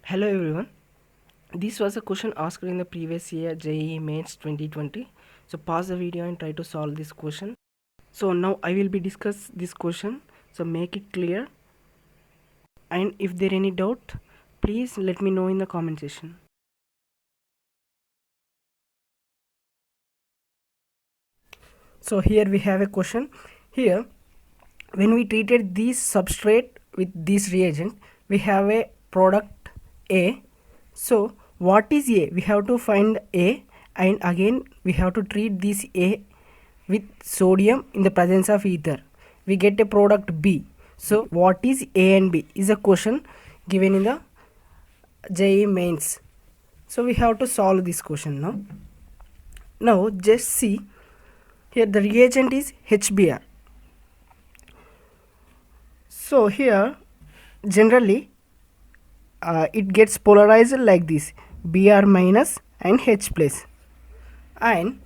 Hello everyone. This was a question asked in the previous year JEE Mains 2020. So pause the video and try to solve this question. So now I will be discuss this question. So make it clear. And if there any doubt, please let me know in the comment section. So here we have a question. Here, when we treated this substrate with this reagent, we have a product A. So what is A? We have to find A, and again we have to treat this A with sodium in the presence of ether. We get a product B. So what is A and B is a question given in the JEE mains. So we have to solve this question now. Now just see here, the reagent is HBr. So here generally it gets polarized like this, Br minus and H plus. And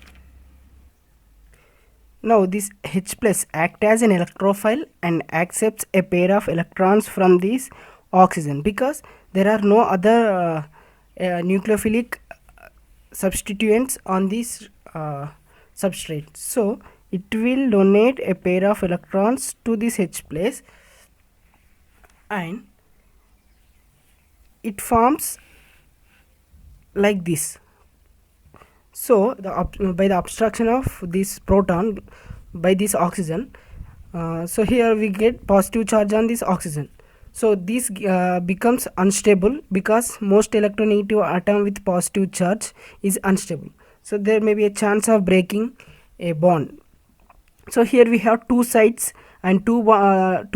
now this H plus acts as an electrophile and accepts a pair of electrons from this oxygen, because there are no other nucleophilic substituents on this substrate. So it will donate a pair of electrons to this H place, and it forms like this. So by the obstruction of this proton by this oxygen, so here we get positive charge on this oxygen. So this becomes unstable, because most electronegative atom with positive charge is unstable. So there may be a chance of breaking a bond. So here we have two sides and two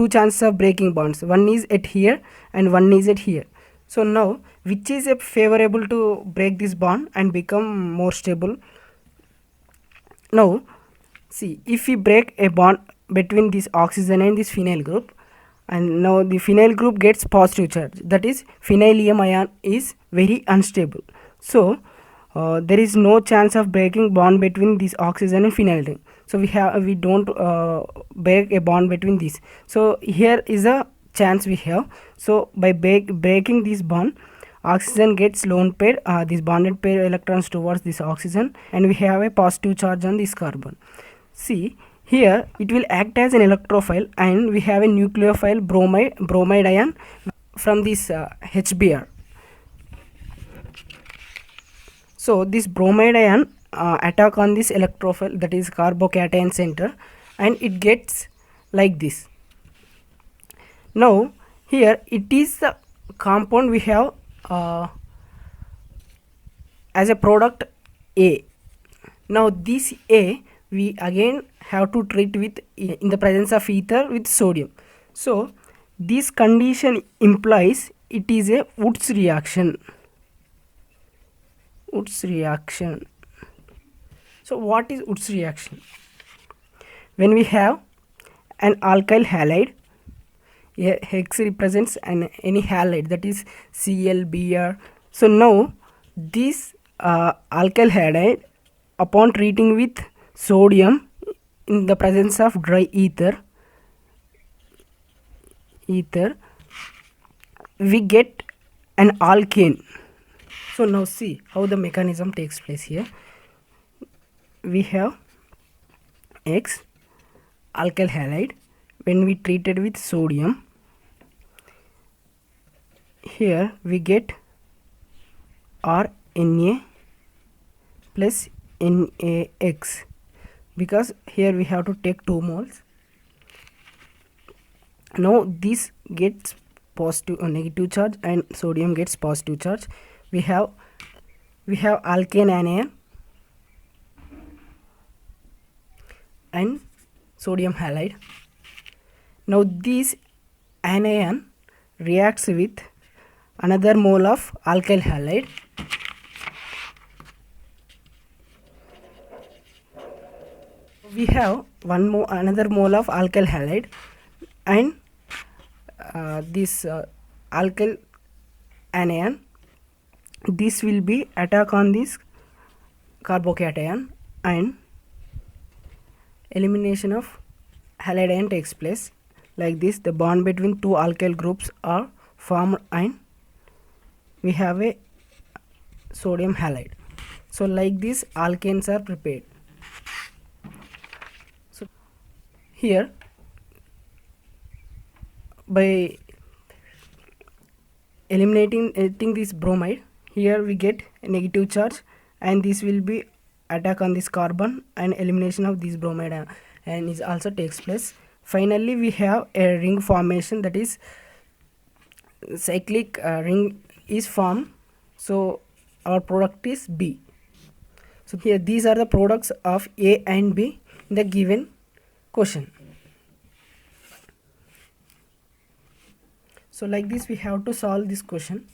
chances of breaking bonds. One is at here and one is at here. So now which is favorable to break this bond and become more stable? Now see, if we break a bond between this oxygen and this phenyl group, and now the phenyl group gets positive charge, that is phenylium ion is very unstable. So there is no chance of breaking bond between this oxygen and phenyl ring. So we don't break a bond between these. So here is a chance we have. So by breaking this bond, oxygen gets lone pair, this bonded pair electrons towards this oxygen, and we have a positive charge on this carbon. See, here it will act as an electrophile, and we have a nucleophile bromide ion from this HBr. So this bromide ion attack on this electrophile, that is carbocation center, and it gets like this. Now here it is the compound we have as a product A. Now this A we again have to treat with in the presence of ether with sodium. So this condition implies it is a Wurtz reaction. Wurtz reaction. So what is Wurtz reaction? When we have an alkyl halide, hex represents any halide, that is Cl, Br. So now this alkyl halide, upon treating with sodium in the presence of dry ether, we get an alkane. So now see how the mechanism takes place here. We have X alkyl halide. When we treated with sodium, here we get RNA plus NaX, because here we have to take 2 moles. Now this gets positive or negative charge, and sodium gets positive charge. We have alkane anion and sodium halide. Now this anion reacts with another mole of alkyl halide, we have another mole of alkyl halide, and this alkyl anion, this will be attack on this carbocation, and elimination of halide ion takes place. Like this, the bond between two alkyl groups are formed, and we have a sodium halide. So like this alkanes are prepared. So here, by eliminating this bromide, here we get a negative charge, and this will be attack on this carbon and elimination of this bromide and is also takes place. Finally we have a ring formation, that is cyclic ring is formed. So our product is B. So here these are the products of A and B in the given question. So like this we have to solve this question.